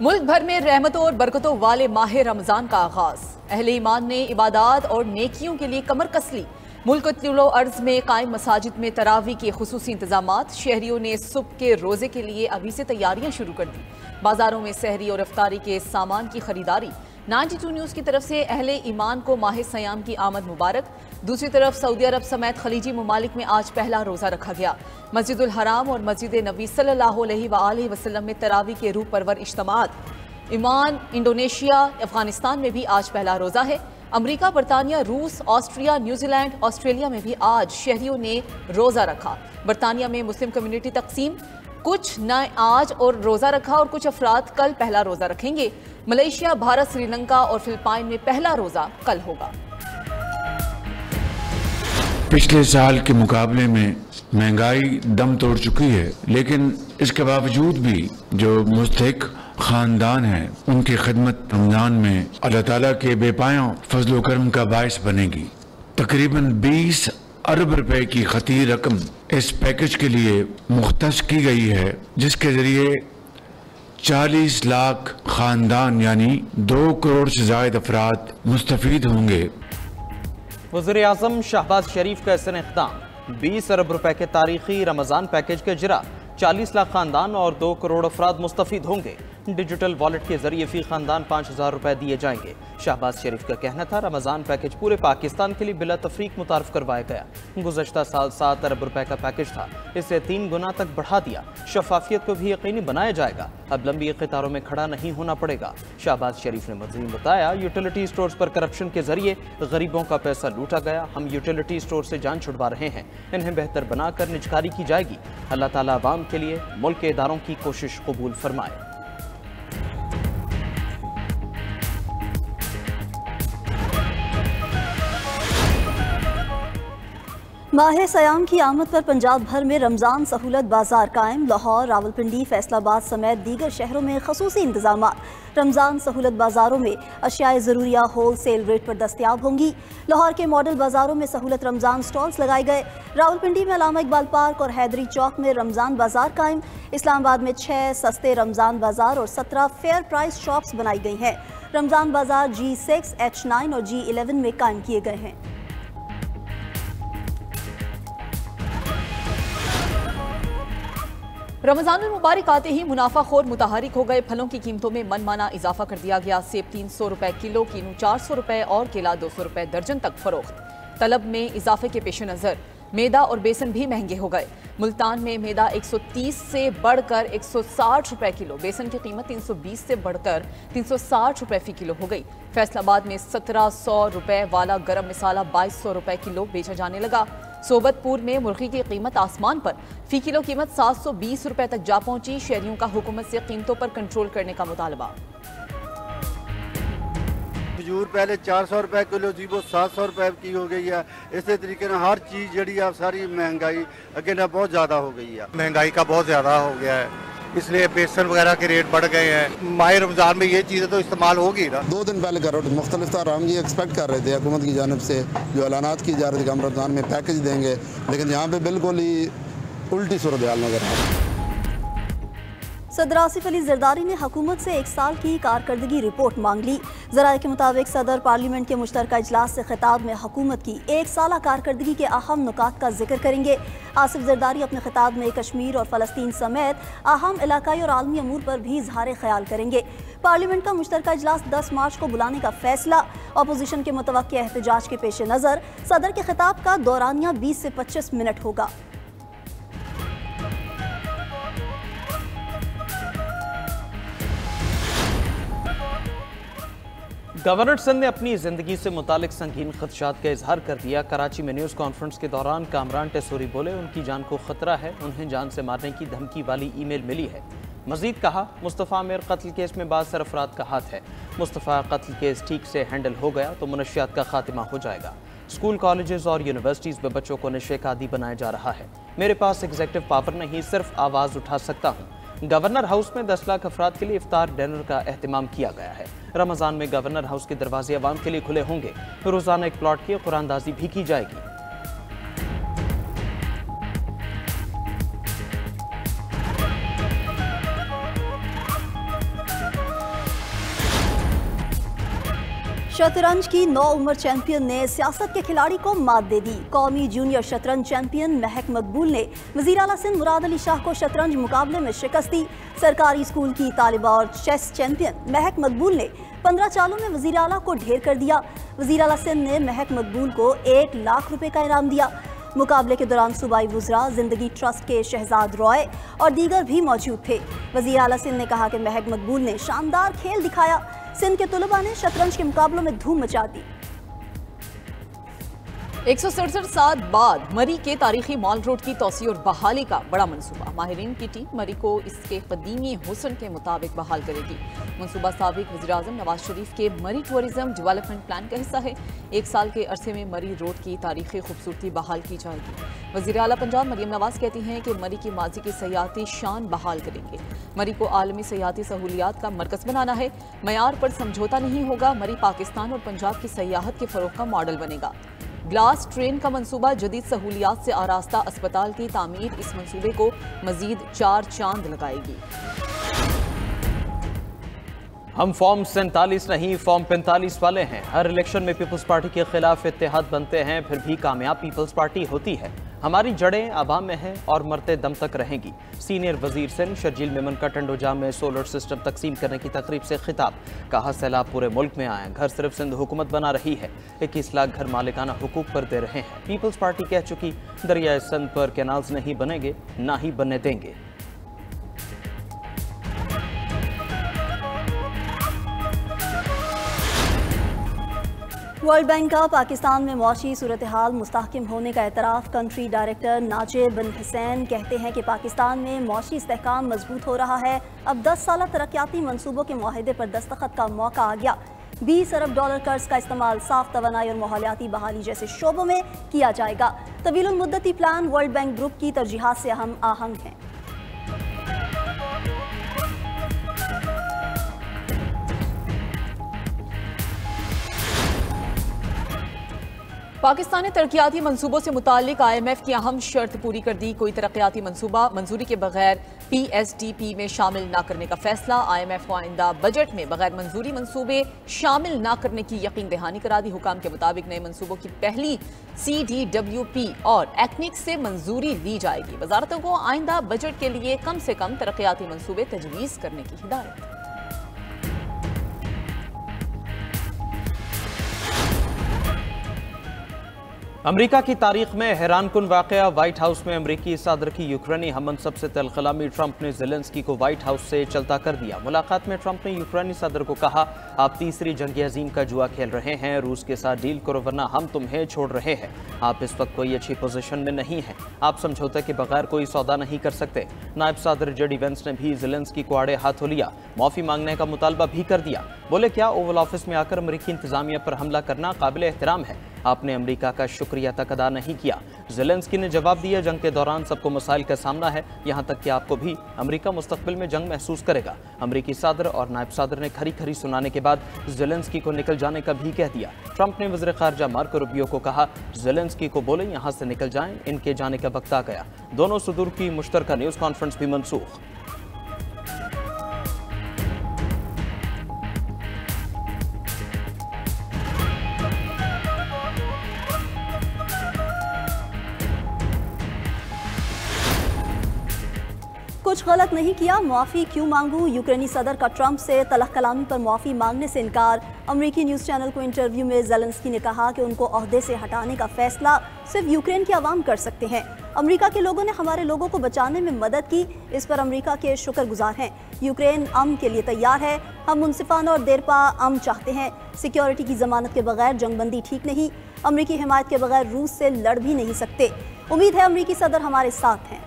मुल्क भर में रहमतों और बरकतों वाले माह रमजान का आगाज। अहले ईमान ने इबादत और नेकियों के लिए कमर कस ली। मुल्क तुलो अर्ज में कायम मसाजिद में तरावी के खुसूसी इंतजामात। शहरियों ने सुबह के रोजे के लिए अभी से तैयारियां शुरू कर दी। बाजारों में सहरी और इफ्तारी के सामान की खरीदारी। 92 न्यूज़ की तरफ से अहले ईमान को माह सयाम की आमद मुबारक। दूसरी तरफ सऊदी अरब समेत खलीजी ममालिक में आज पहला रोज़ा रखा गया। मस्जिदुल हराम और मस्जिद नबी सल्लल्लाहु अलैहि वसल्लम में तरावी के रूह परवर इज्तिमात। ईमान, इंडोनेशिया, अफगानिस्तान में भी आज पहला रोज़ा है। अमरीका, बरतानिया, रूस, ऑस्ट्रिया, न्यूजीलैंड, ऑस्ट्रेलिया में भी आज शहरियों ने रोज़ा रखा। बरतानिया में मुस्लिम कम्युनिटी तकसीम, कुछ ने आज और रोज़ा रखा और कुछ अफराद कल पहला रोज़ा रखेंगे। मलेशिया, भारत, श्रीलंका और फिलिपाइन में पहला रोज़ा कल होगा। पिछले साल के मुकाबले में महंगाई दम तोड़ चुकी है, लेकिन इसके बावजूद भी जो मुस्तहिक खानदान है उनकी खिदमत रमजान में अल्लाह ताला के बेपाया फजल करम का बायस बनेगी। तकरीबन 20 अरब रुपए की खती रकम इस पैकेज के लिए मुख्तस की गई है, जिसके जरिए 40 लाख खानदान यानी 2 करोड़ से ज्यादा अफराद मुस्तफीद होंगे। वज़ीर-ए-आज़म शहबाज शरीफ का इस्तेमाल 20 अरब रुपए के तारीखी रमजान पैकेज के जरा 40 लाख खानदान और 2 करोड़ अफराद मुस्तफीद होंगे। डिजिटल वॉलेट के जरिए फी खानदान 5000 रुपए दिए जाएंगे। शहबाज शरीफ का कहना था, रमजान पैकेज पूरे पाकिस्तान के लिए बिला तफरीक मुतारफ करवाया गया। गुज़श्ता साल 7 अरब रुपए का पैकेज था, इसे 3 गुना तक बढ़ा दिया। शफाफियत को भी यकीनी बनाया जाएगा, अब लंबी कतारों में खड़ा नहीं होना पड़ेगा। शहबाज शरीफ ने मज़ीद बताया, यूटिलिटी स्टोर्स पर करप्शन के जरिए गरीबों का पैसा लूटा गया। हम यूटिलिटी स्टोर से जान छुड़वा रहे हैं, इन्हें बेहतर बनाकर निजकारी की जाएगी। अल्लाह ताला अवाम के लिए मुल्क के इदारों की कोशिश कबूल फरमाए। माह सयाम की आमद पर पंजाब भर में रमज़ान सहूलत बाजार कायम। लाहौर, रावलपिंडी, फैसलाबाद समेत दीगर शहरों में खसूसी इंतजामात। रमज़ान सहूलत बाजारों में अशियाए ज़रूरिया होल सेल रेट पर दस्तियाब होंगी। लाहौर के मॉडल बाजारों में सहूलत रमज़ान स्टॉल्स लगाए गए। रावलपिंडी में अलामा इकबाल पार्क और हैदरी चौक में रमज़ान बाजार कायम। इस्लामाबाद में 6 सस्ते रमज़ान बाजार और 17 फेयर प्राइस शॉप्स बनाई गई हैं। रमज़ान बाजार G6, H9 और G11 में कायम किए गए हैं। रमजान मुबारक आते ही मुनाफाखोर मुतहरिक हो गए। फलों की कीमतों में मनमाना इजाफा कर दिया गया। सेब 300 रुपए किलो, कीनू 400 रुपए और केला 200 रुपए दर्जन तक फरोख्त। तलब में इजाफे के पेश नज़र मैदा और बेसन भी महंगे हो गए। मुल्तान में मैदा 130 से बढ़कर 160 रुपए किलो, बेसन की कीमत 320 से बढ़कर 360 रुपए फी किलो हो गई। फैसलाबाद में 1700 रुपए वाला गरम मसाला 2200 रुपए किलो बेचा जाने लगा। सोबतपुर में मुर्गी की कीमत आसमान पर, फी किलो कीमत 720 रुपए तक जा पहुंची। शहरियों का हुकूमत से कीमतों पर कंट्रोल करने का मुतालबा। खजूर पहले 400 रुपए किलो थी, वो 700 रुपए की हो गई है। इसी तरीके से हर चीज़ जड़ी है सारी महंगाई अगे ना बहुत ज़्यादा हो गई है। महंगाई का बहुत ज़्यादा हो गया है, इसलिए बेसन वगैरह के रेट बढ़ गए हैं। माह रमज़ान में ये चीज़ें तो इस्तेमाल होगी ना। 2 दिन पहले करो मुख्तलिफ था, हम ये एक्सपेक्ट कर रहे थे हुकूमत की जानिब से जो ऐलानात की जा रही थी कि हम रमज़ान में पैकेज देंगे, लेकिन यहाँ पे बिल्कुल ही उल्टी सूरत हाल नजर आ रही है। सदर आसिफ अली जरदारी ने हुकूमत से 1 साल की कारकर्दगी रिपोर्ट मांग ली। ज़राए के मुताबिक सदर पार्लियामेंट के मुश्तरका इजलास से खिताब में हुकूमत की 1 साला कारकर्दगी के अहम नुकात का जिक्र करेंगे। आसिफ जरदारी अपने खिताब में कश्मीर और फ़लस्तीन समेत अहम इलाकाई और आलमी अमूर पर भी इजहार ख्याल करेंगे। पार्लियामेंट का मुश्तरका इजलास 10 मार्च को बुलाने का फैसला। अपोजिशन के मुतवक्किया एहतजाज के पेश नज़र सदर के खिताब का दौरानिया 20 से 25 मिनट होगा। गवर्नर सिंध ने अपनी जिंदगी से मुतालिक संगीन खदशात का इजहार कर दिया। कराची में न्यूज़ कॉन्फ्रेंस के दौरान कामरान टेसूरी बोले, उनकी जान को खतरा है, उन्हें जान से मारने की धमकी वाली ईमेल मिली है। मजीद कहा, मुस्तफ़ा आमिर कत्ल केस में बाज़ सरफराद का हाथ है। मुस्तफ़ा कत्ल केस ठीक से हैंडल हो गया तो मनशियात का खात्मा हो जाएगा। स्कूल, कॉलेजेस और यूनिवर्सिटीज़ में बच्चों को नशे का आदी बनाया जा रहा है। मेरे पास एग्जीक्यूटिव पावर नहीं, सिर्फ आवाज़ उठा सकता हूँ। गवर्नर हाउस में 10 लाख अफराद के लिए इफ्तार डिनर का एहतमाम किया गया है। रमज़ान में गवर्नर हाउस के दरवाजे अवाम के लिए खुले होंगे। रोज़ाना एक प्लॉट की कुरानदाजी भी की जाएगी। शतरंज की 9 उम्र चैंपियन ने सियासत के खिलाड़ी को मात दे दी। कौमी जूनियर शतरंज चैंपियन महक मकबूल ने वज़ीर आला सिंध मुराद अली शाह को शतरंज मुकाबले में शिकस्त दी। सरकारी स्कूल की तालिबा और चेस चैंपियन महक मकबूल ने 15 चालों में वज़ीर आला को ढेर कर दिया। वज़ीर आला सिंध ने महक मकबूल को 1 लाख रुपए का इनाम दिया। मुकाबले के दौरान सूबाई वुज़रा, जिंदगी ट्रस्ट के शहजाद रॉय और दीगर भी मौजूद थे। वज़ीर आला सिंध ने कहा कि महक मकबूल ने शानदार खेल दिखाया। सिंध के तुलबा ने शतरंज के मुकाबलों में धूम मचा दी। 167 साल बाद मरी के तारीखी मॉल रोड की तोसी और बहाली का बड़ा मंसूबा। माहिरीन की टीम मरी को इसके कदीमी हुस्न के मुताबिक बहाल करेगी। मंसूबा साबिक वज़ीर-ए-आज़म नवाज शरीफ के मरी टूरिज्म डेवलपमेंट प्लान का हिस्सा है। 1 साल के अरसे में मरी रोड की तारीखी खूबसूरती बहाल की जाएगी। वज़ीर आला पंजाब मरियम नवाज कहती हैं कि मरी की माजी की सयाहती शान बहाल करेंगे। मरी को आलमी सयाहती सहूलियात का मरकज़ बनाना है। मयार पर समझौता नहीं होगा। मरी पाकिस्तान और पंजाब की सयाहत के फ़रोग़ का मॉडल बनेगा। ग्लास ट्रेन का मंसूबा, जदीद सहूलियात से आरास्ता अस्पताल की तामीर इस मंसूबे को मजीद 4 चांद लगाएगी। हम फॉर्म 47 नहीं फॉर्म 45 वाले हैं। हर इलेक्शन में पीपल्स पार्टी के खिलाफ इत्तेहाद बनते हैं, फिर भी कामयाब पीपल्स पार्टी होती है। हमारी जड़ें आवाम में हैं और मरते दम तक रहेंगी। सीनियर वजीर सिंध शर्जील मेमन का टंडोजा में सोलर सिस्टम तकसीम करने की तकरीब से खिताब। कहा सैलाब पूरे मुल्क में आए, घर सिर्फ सिंध हुकूमत बना रही है। 21 लाख घर मालिकाना हुकूक पर दे रहे हैं। पीपल्स पार्टी कह चुकी, दरियाए सिंध पर कैनाल्स नहीं बनेंगे, ना ही बनने देंगे। वर्ल्ड बैंक का पाकिस्तान में मौशी सूरत हाल मुस्तहकम होने का एतराफ़। कंट्री डायरेक्टर नाजिब बिन हुसैन कहते हैं कि पाकिस्तान में मौशी इस्तेहकाम मजबूत हो रहा है। अब 10 साल तरक्याती मनसूबों के मुआहदे पर दस्तखत का मौका आ गया। 20 अरब डॉलर कर्ज का इस्तेमाल साफ तवानाई और माहौलियाती बहाली जैसे शोबों में किया जाएगा। तवीलुल मुद्दती प्लान वर्ल्ड बैंक ग्रुप की तरजीहात से हम आहंग हैं। पाकिस्तान ने तरक्याती मंसूबों से मुतालिक IMF की अहम शर्त पूरी कर दी। कोई तरक्याती मंसूबा मंजूरी के बगैर PSDP में शामिल न करने का फैसला। IMF को आइंदा बजट में बगैर मंजूरी मंसूबे शामिल न करने की यकीन दहानी करा दी। हुकाम के मुताबिक नए मंसूबों की पहली CDWP और एक्निक से मंजूरी ली जाएगी। वजारतों को आइंदा बजट के लिए कम से कम तरक्याती मंसूबे तजवीज़ करने की हिदायत। अमेरिका की तारीख में हैरानकुन वाकया। व्हाइट हाउस में अमेरिकी सदर की यूक्रेनी हममनसब से तलखलामी। ट्रंप ने ज़ेलेंस्की को व्हाइट हाउस से चलता कर दिया। मुलाकात में ट्रंप ने यूक्रेनी सदर को कहा, आप तीसरी जंग अजीम का जुआ खेल रहे हैं, रूस के साथ डील करो वरना हम तुम्हें छोड़ रहे हैं। आप इस वक्त कोई अच्छी पोजीशन में नहीं हैं, आप समझौते के बगैर कोई सौदा नहीं कर सकते। नायब सदर जेडी वेंस ने भी ज़ेलेंस्की को आड़े हाथों लिया, माफ़ी मांगने का मुतालबा भी कर दिया। बोले, क्या ओवल ऑफिस में आकर अमेरिकी इंतजामिया पर हमला करना काबिल एहतराम है? आपने अमेरिका का शुक्रिया तक अदा नहीं किया। ज़ेलेंस्की ने जवाब दिया, जंग के दौरान सबको मसाइल का सामना है, यहाँ तक कि आपको भी। अमेरिका मुस्तकबिल में जंग महसूस करेगा। अमेरिकी सदर और नायब सदर ने खरी खरी सुनाने के बाद ज़ेलेंस्की को निकल जाने का भी कह दिया। ट्रंप ने वज़ीर ख़ारजा मार्को रूबियो को कहा, ज़ेलेंस्की को बोले यहाँ से निकल जाएं, इनके जाने का वक्त आ गया। दोनों सदूर की मुश्तरका न्यूज़ कॉन्फ्रेंस भी मनसूख। कुछ गलत नहीं किया, माफ़ी क्यों मांगूं? यूक्रेनी सदर का ट्रंप से तलख कलामी पर माफ़ी मांगने से इनकार। अमेरिकी न्यूज़ चैनल को इंटरव्यू में ज़ेलेंस्की ने कहा कि उनको ओहदे से हटाने का फैसला सिर्फ यूक्रेन के अवाम कर सकते हैं। अमेरिका के लोगों ने हमारे लोगों को बचाने में मदद की, इस पर अमेरिका के शुक्रगुजार हैं। यूक्रेन अमन के लिए तैयार है, हम मुनसिफाना और देरपा अमन चाहते हैं। सिक्योरिटी की जमानत के बगैर जंगबंदी ठीक नहीं। अमेरिकी हिमायत के बगैर रूस से लड़ भी नहीं सकते। उम्मीद है अमेरिकी सदर हमारे साथ हैं।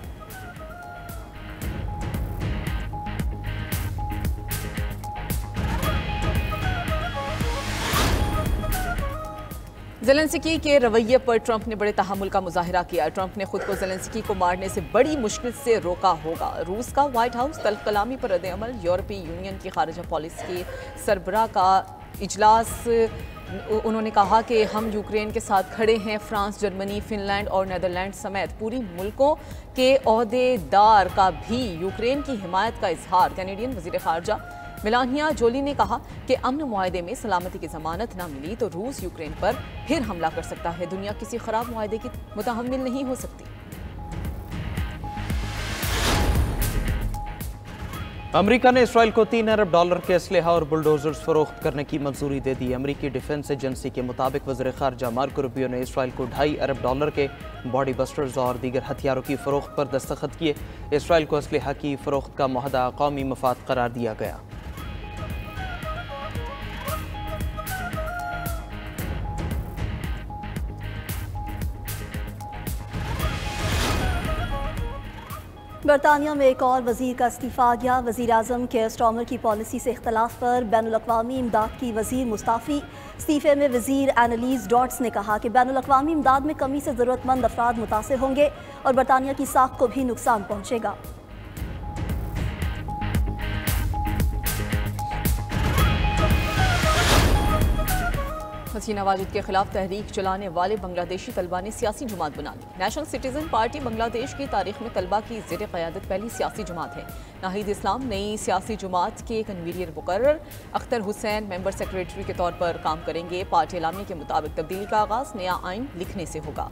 ज़ेलेंस्की के रवैये पर ट्रंप ने बड़े तहम्मुल का मुजाहिरा किया। ट्रंप ने खुद को ज़ेलेंस्की को मारने से बड़ी मुश्किल से रोका होगा। रूस का व्हाइट हाउस तल्ख कलामी पर रद्द-ए-अमल। यूरोपीय यूनियन की खारिजा पॉलिसी के सरबराह का इजलास। उन्होंने कहा कि हम यूक्रेन के साथ खड़े हैं। फ्रांस, जर्मनी, फिनलैंड और नीदरलैंड समेत पूरी मुल्कों के ओहदेदार का भी यूक्रेन की हिमायत का इजहार। कैनेडियन वज़ीर ख़ारजा मेलानिया जोली ने कहा कि अमन मुआहदे में सलामती की जमानत न मिली तो रूस यूक्रेन पर फिर हमला कर सकता है। दुनिया किसी खराब मुआहदे की मुतहम्मिल नहीं हो सकती। अमेरिका ने इसराइल को $3 अरब के असलहा और बुलडोजर्स फरोख्त करने की मंजूरी दे दी। अमेरिकी डिफेंस एजेंसी के मुताबिक वज़ीर ख़ारजा मार्को रूबियो ने इसराइल को $2.5 अरब के बॉडी बस्टर्स और दीगर हथियारों की फरोख्त पर दस्तखत किए। इसराइल को असलहा की फरोख्त का मुआहदा कौमी मफाद करार दिया गया। बरतानिया में एक और वजीर का इस्तीफा आ गया। वजीर आज़म केयर स्टार्मर की पॉलिसी से इख्तलाफ पर बैनुल-अक़वामी इमदाद की वजीर मुस्ताफ़ी। इस्तीफे में वजीर एनालीज डॉट्स ने कहा कि बैनुल-अक़वामी इमदाद में कमी से ज़रूरतमंद अफराद मुतासिर होंगे और बरतानिया की साख को भी नुकसान पहुँचेगा। हसीना वाजिद के खिलाफ तहरीक चलाने वाले बांग्लादेशी तलबा ने सियासी जमात बना ली। नेशनल सिटीजन पार्टी बांग्लादेश की तारीख में तलबा की ज़ेर क़यादत पहली सियासी जमात है। नाहिद इस्लाम नई सियासी जमात के कन्वीनर मुकर्रर। अख्तर हुसैन मेंबर सेक्रेटरी के तौर पर काम करेंगे। पार्टी एलामी के मुताबिक तब्दीली का आगाज़ नया आइन लिखने से होगा।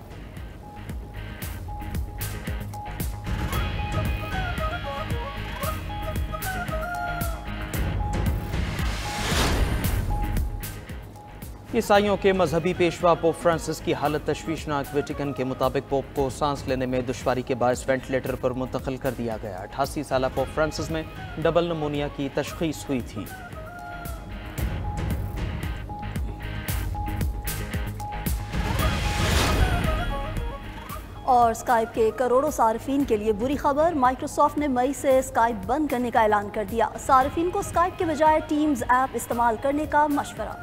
ईसाइयों के मजहबी पेशवा पोप फ्रांसिस की हालत तशवीशनाक। वेटिकन के मुताबिक पोप को सांस लेने में दुश्वारी के बायस वेंटिलेटर पर मुंतकिल कर दिया गया। 88 साला पोप फ्रांसिस में डबल नमोनिया की तशखीस हुई थी। और स्काइप के करोड़ों सार्फिन के लिए बुरी खबर, माइक्रोसॉफ्ट ने मई से स्काइप बंद करने का ऐलान कर दिया। सार्फिन को स्काइप के बजाय टीम्स ऐप इस्तेमाल करने का मशवरा।